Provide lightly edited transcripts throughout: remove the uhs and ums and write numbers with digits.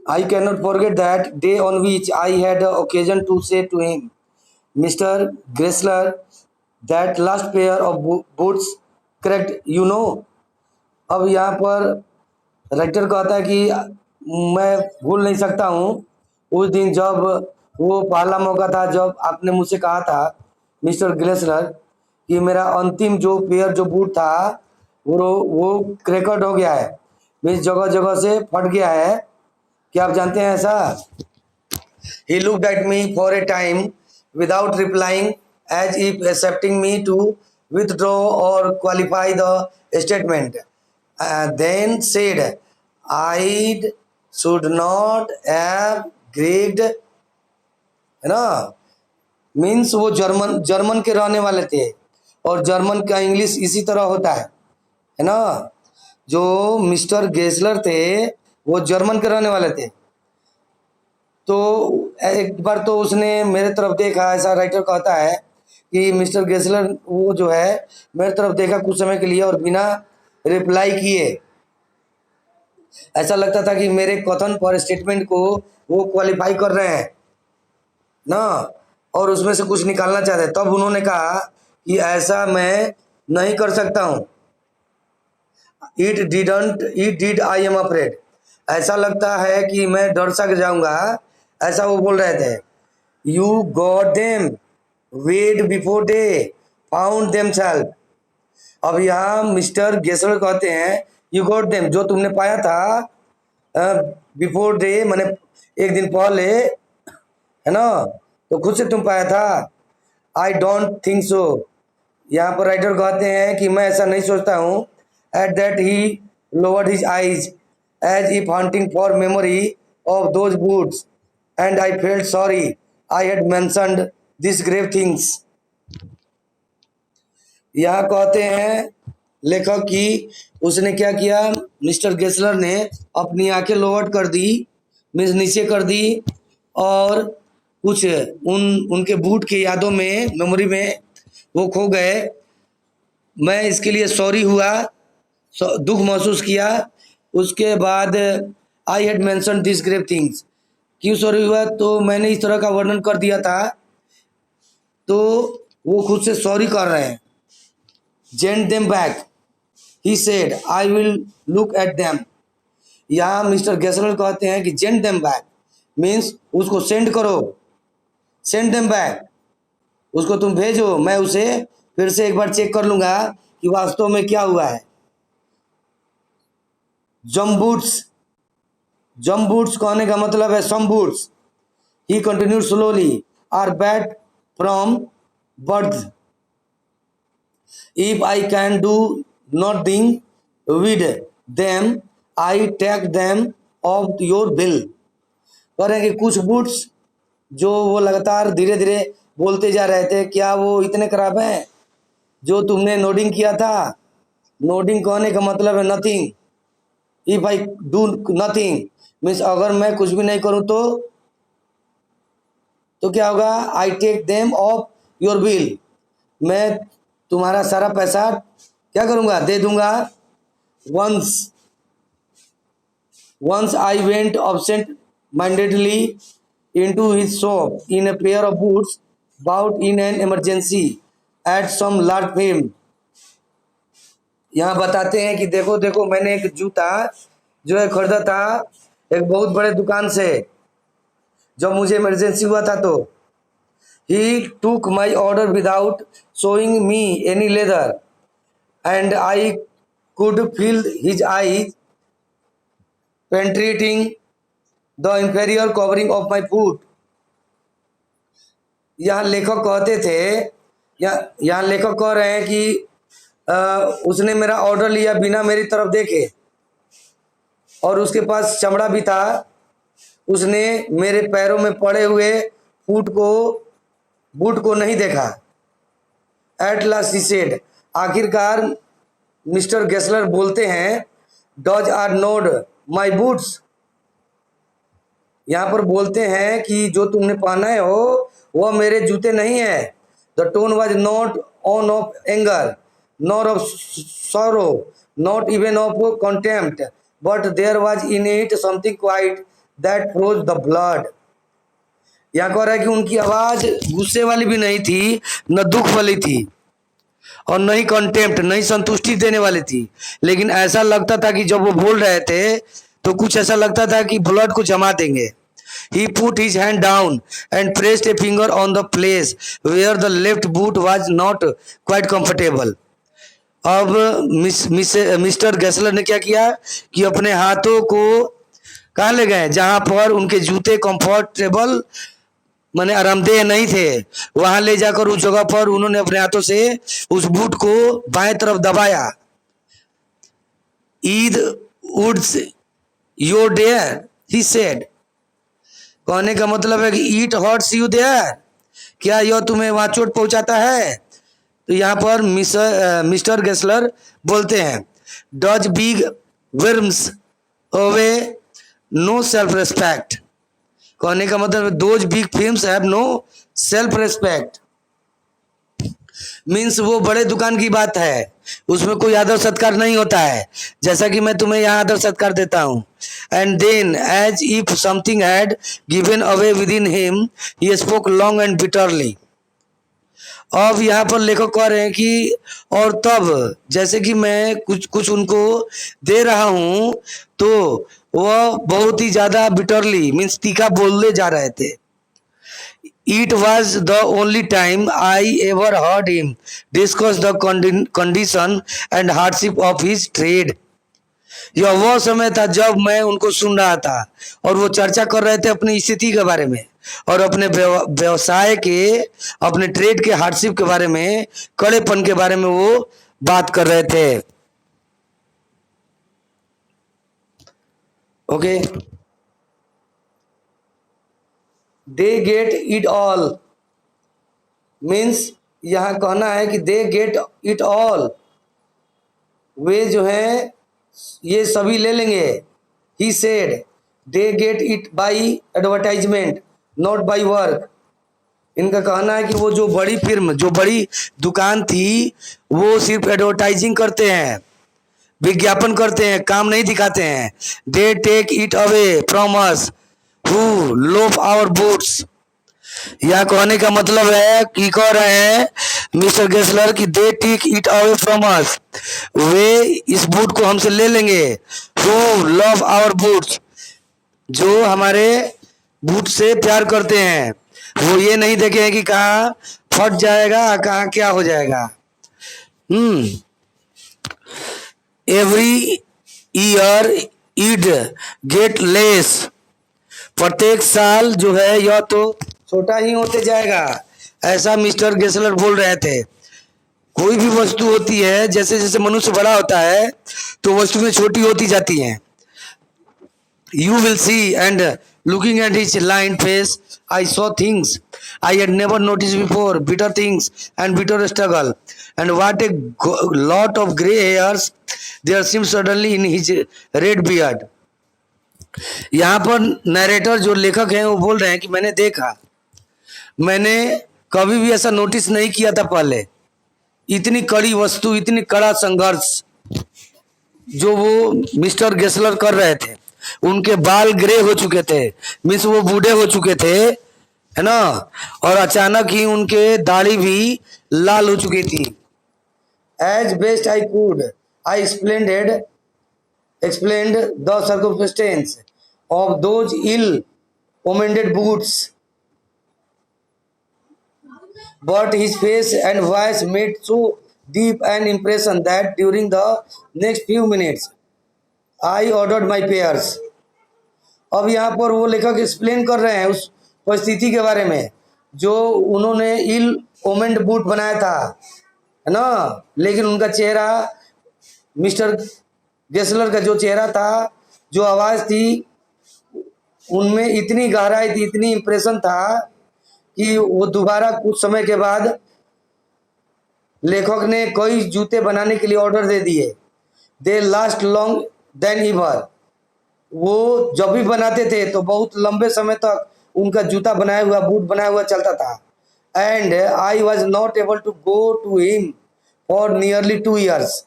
I cannot forget that day on which I had occasion to say to him, Mr. Gressler, that last pair of boots correct, you know. अब यहाँ पर writer कहता है कि मैं भूल नहीं सकता हूँ उस दिन जब वो पहला मौका था जब आपने मुझसे कहा था मिस्टर ग्लेसलर कि मेरा अंतिम जो पेयर जो बूट था वो क्रैकड हो गया है, मीन्स जगह जगह से फट गया है। क्या आप जानते हैं ऐसा? He looked at me for a time without replying, as if accepting me to withdraw or qualify the statement. Then said, I should not have Greek, है ना, मीन्स वो जर्मन के रहने वाले थे और जर्मन का इंग्लिश इसी तरह होता है ना। जो मिस्टर गेसलर थे वो जर्मन के रहने वाले थे। तो एक बार तो उसने मेरे तरफ देखा, ऐसा राइटर कहता है कि मिस्टर गेसलर वो जो है मेरे तरफ देखा कुछ समय के लिए और बिना रिप्लाई किए, ऐसा लगता था कि मेरे कथन पर स्टेटमेंट को वो क्वालिफाई कर रहे हैं ना और उसमें से कुछ निकालना चाहते हैं। तब उन्होंने कहा कि ऐसा मैं नहीं कर सकता हूँ। It did I am afraid, ऐसा लगता है कि मैं डर सा जाऊंगा, ऐसा वो बोल रहे थे। You got them wet before they found themselves. अब यहाँ मिस्टर गेसलर कहते हैं यू गॉट देम, जो तुमने पाया था बिफोर डे मैंने एक दिन पहले, है ना, तो खुद से तुम पाया था। आई डोंट थिंक सो, यहाँ पर राइटर कहते हैं कि मैं ऐसा नहीं सोचता हूँ। At that he lowered his eyes as if hunting for memory of those boots and I felt sorry I had mentioned this grave things. यहाँ कहते हैं लेखक की उसने क्या किया, मिस्टर गेसलर ने अपनी आंखें लोअर कर दी, मीन्स नीचे कर दी, और कुछ उनके बूट के यादों में, मेमोरी में वो खो गए। मैं इसके लिए सॉरी हुआ, दुख महसूस किया। उसके बाद I had mention this grave things, क्यों सॉरी हुआ, तो मैंने इस तरह का वर्णन कर दिया था, तो वो खुद से सॉरी कर रहे हैं। Send them back, he said I will look at them. यहाँ मिस्टर गेसलर कहते हैं कि जेंट देम बैक मीन्स उसको सेंड करो, सेंड देम बैक, उसको तुम भेजो, मैं उसे फिर से एक बार चेक कर लूंगा कि वास्तव में क्या हुआ है। जम बूट्स कहने का मतलब है some boots, he continued slowly, are bad from birth. If I can do nothing with them I take them off your bill. कह रहे हैं कि कुछ बूट्स जो वो लगातार धीरे धीरे बोलते जा रहे थे, क्या वो इतने खराब हैं जो तुमने नोडिंग किया था। नोडिंग कहने का मतलब है nothing. If I do nothing means अगर मैं कुछ भी नहीं करूं तो क्या होगा, I take them off your bill, मैं तुम्हारा सारा पैसा क्या करूंगा, दे दूंगा। Once I went absent mindedly into his shop in a pair of boots bought in an emergency at some large firm। यहाँ बताते हैं कि देखो देखो मैंने एक जूता जो है खरीदा था एक बहुत बड़े दुकान से, जब मुझे इमरजेंसी हुआ था। तो he took my order without showing me any leather and I could feel his eyes penetrating the inferior covering of my foot. यहाँ लेखक कहते थे, यहाँ लेखक कह रहे हैं कि उसने मेरा ऑर्डर लिया बिना मेरी तरफ देखे और उसके पास चमड़ा भी था। उसने मेरे पैरों में पड़े हुए बूट को नहीं देखा। एट लास्ट ही सेड, आखिरकार मिस्टर गेसलर बोलते हैं, does are nod my boots. यहाँ पर बोलते हैं कि जो तुमने पहना हो वह मेरे जूते नहीं है। The tone was not on off anger nor of sorrow, not even of contempt, but there was in it something quite that froze the blood. यहाँ कह रहा है कि उनकी आवाज गुस्से वाली भी नहीं थी, न दुख वाली थी, और न ही कंटेम्प्ट, नहीं संतुष्टि देने वाली थी, लेकिन ऐसा लगता था कि जब वो बोल रहे थे तो कुछ ऐसा लगता था कि ब्लड को जमा देंगे. He put his hand down and pressed a finger on the place where the left boot was not quite comfortable. अब मिस्टर गैसलर ने क्या किया कि अपने हाथों को कहाँ ले गए, जहां पर उनके जूते कंफर्टेबल माने आरामदेह नहीं थे, वहां ले जाकर उस जगह पर उन्होंने अपने हाथों से उस बूट को बाएं तरफ दबाया. Id woods your dare, he said. कहने का मतलब है कि ईट हर्ट्स यू देयर, क्या यह तुम्हें वहां चोट पहुंचाता है. तो यहाँ पर मिस्टर गेस्लर बोलते हैं, does big worms away no self respect. कहने का मतलब those big films have no self respect. Means वो बड़े दुकान की बात है, उसमें कोई आदर सत्कार नहीं होता है, जैसा कि मैं तुम्हें यहाँ आदर सत्कार देता हूँ. And then as if something had given away within him he spoke long and bitterly. अब यहाँ पर लेखक कह रहे हैं कि और तब जैसे कि मैं कुछ उनको दे रहा हूँ तो वह बहुत ही ज्यादा बिटरली मीन्स तीखा बोलने जा रहे थे. It was the only time I ever heard him discuss the condition and hardship of his trade. यह वो समय था जब मैं उनको सुन रहा था और वो चर्चा कर रहे थे अपनी स्थिति के बारे में और अपने व्यवसाय के, अपने ट्रेड के हार्डशिप के बारे में, कड़ेपन के बारे में वो बात कर रहे थे. Okay, they get it all means यहाँ कहना है कि दे गेट इट ऑल, वे जो है ये सभी ले लेंगे. He said they get it by advertisement not by work. इनका कहना है कि वो जो बड़ी फिल्म, जो बड़ी दुकान थी, वो सिर्फ एडवर्टाइजिंग करते हैं, विज्ञापन करते हैं, काम नहीं दिखाते हैं. They take it away from us who loaf our boots. यह कहने का मतलब है कि कह रहे हैं मिस्टर गेस्लर कि they take it away from us, वे इस बूट को हमसे ले लेंगे. who love our boots, जो हमारे बूट से प्यार करते हैं, वो ये नहीं देखे कि कहाँ फट जाएगा, कहाँ क्या हो जाएगा. Every year it get less, प्रत्येक साल जो है यह तो छोटा ही होते जाएगा, ऐसा मिस्टर गेस्लर बोल रहे थे. कोई भी वस्तु होती है, जैसे जैसे मनुष्य बड़ा होता है तो वस्तुएं छोटी होती जाती हैं. You will see and looking at his line face I saw things I had never notice before, bitter things and bitter struggle and what a lot of grey hairs there seem suddenly in his red beard. यहाँ पर narrator जो लेखक हैं वो बोल रहे हैं कि मैंने देखा, मैंने कभी भी ऐसा नोटिस नहीं किया था पहले, इतनी कड़ी वस्तु, इतनी कड़ा संघर्ष जो वो मिस्टर गेस्लर कर रहे थे. उनके बाल ग्रे हो चुके थे, मीन्स वो बूढ़े हो चुके थे, है ना, और अचानक ही उनके दाढ़ी भी लाल हो चुकी थी. As best I could I explained the circumstance of those ill-omened boots, but his face and voice made so deep an impression that during the next few minutes I ordered my pairs. अब यहाँ पर वो लेखक explain कर रहे हैं उस परिस्थिति के बारे में जो उन्होंने इल ओमेंड बूट बनाया था, है ना, लेकिन उनका चेहरा, मिस्टर गेस्लर का जो चेहरा था, जो आवाज थी, उनमें इतनी गहराई थी, इतनी इंप्रेशन था कि वो दोबारा कुछ समय के बाद लेखक ने कई जूते बनाने के लिए ऑर्डर दे दिए. दे लास्ट लॉन्ग देन एवर, वो जब भी बनाते थे तो बहुत लंबे समय तक उनका जूता बनाया हुआ, बूट बनाया हुआ चलता था. And I was not able to go to him for nearly 2 years.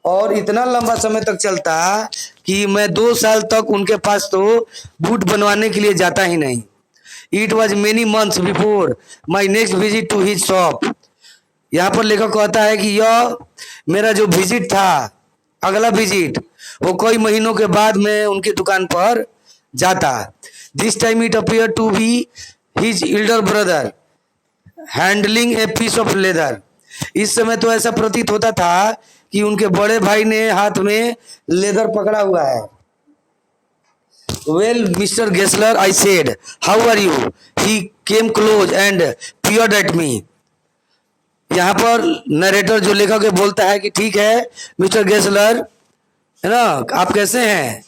और इतना लंबा समय तक चलता कि मैं 2 साल तक उनके पास तो बूट बनवाने के लिए जाता ही नहीं। It was many months before my next visit to his shop. यहाँ पर लेखक कहता है कि यह मेरा जो विजिट था, अगला विजिट, वो कई महीनों के बाद मैं उनकी दुकान पर जाता। This time it appear to be his elder brother handling a piece of leather. इस समय तो ऐसा प्रतीत होता था कि उनके बड़े भाई ने हाथ में लेदर पकड़ा हुआ है। Well mister Gessler, I said, how are you? He came close and peered at me. यहाँ पर नरेटर जो लेखक है बोलता है कि ठीक है मिस्टर गेस्लर, है ना, आप कैसे हैं?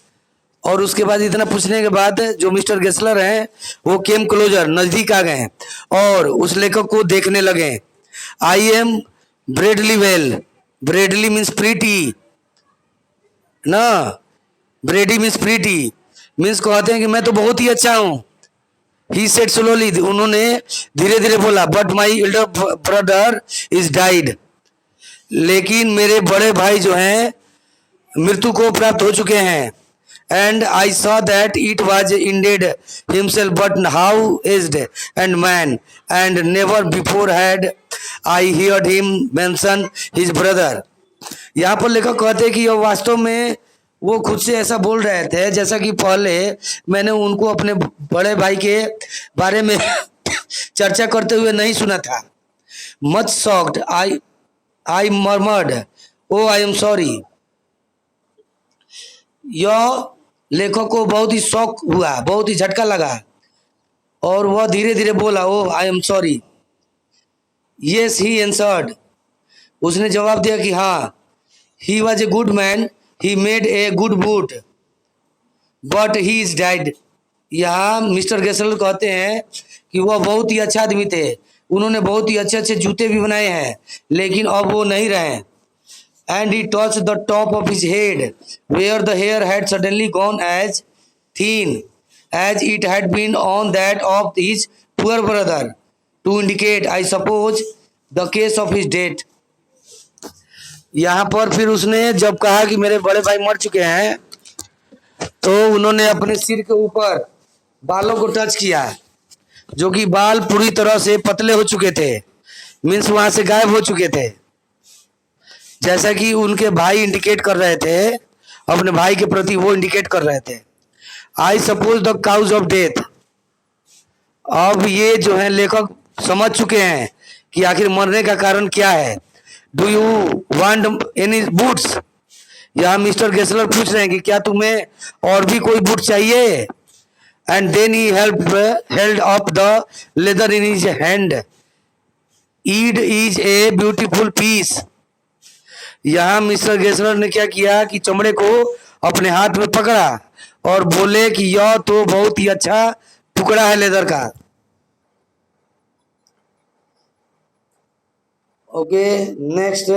और उसके बाद इतना पूछने के बाद जो मिस्टर गेस्लर हैं वो केम क्लोजर, नजदीक आ गए और उस लेखक को देखने लगे। I am Bradley well. Bradley means pretty ना, ब्रेडी मीन्स प्रीटी, मीन्स कहते हैं कि मैं तो बहुत ही अच्छा हूँ। ही सेड स्लोली, उन्होंने धीरे धीरे बोला, but my elder brother is died. लेकिन मेरे बड़े भाई जो हैं मृत्यु को प्राप्त हो चुके हैं। And I saw that it was ended himself but how aged and man and never before had I heard him mention his brother. यहाँ पर लेखक कहते हैं कि यह वास्तव में वो खुद से ऐसा बोल रहे थे जैसा कि पहले मैंने उनको अपने बड़े भाई के बारे में चर्चा करते हुए नहीं सुना था। Much shocked I murmured, oh I am sorry. यह लेखक को बहुत ही शौक हुआ, बहुत ही झटका लगा और वह धीरे धीरे बोला, oh I am sorry. Yes he answered, उसने जवाब दिया कि हाँ। He was a good man, he made a good boot but he is died. यहाँ मिस्टर गेस्लर कहते हैं कि वह बहुत ही अच्छा आदमी थे, उन्होंने बहुत ही अच्छे अच्छे जूते भी बनाए हैं, लेकिन अब वो नहीं रहे। And he touched the top of his head, where the hair had suddenly gone as thin as it had been on that of his poor brother, to indicate, I suppose, the case of his death. यहाँ पर फिर उसने जब कहा कि मेरे बड़े भाई मर चुके हैं, तो उन्होंने अपने सिर के ऊपर बालों को टच किया, जो कि बाल पूरी तरह से पतले हो चुके थे, मीन्स वहां से गायब हो चुके थे, जैसा कि उनके भाई इंडिकेट कर रहे थे, अपने भाई के प्रति वो इंडिकेट कर रहे थे। I suppose the cause of death. अब ये जो है लेखक समझ चुके हैं कि आखिर मरने का कारण क्या है। Do you want any boots? यहाँ मिस्टर गेस्लर पूछ रहे हैं कि क्या तुम्हें और भी कोई बूट चाहिए? And then he held up the leather in his hand. It is a beautiful piece. यहाँ मिस्टर गेस्लर ने क्या किया कि चमड़े को अपने हाथ में पकड़ा और बोले कि यह तो बहुत ही अच्छा टुकड़ा है लेदर का। Okay, next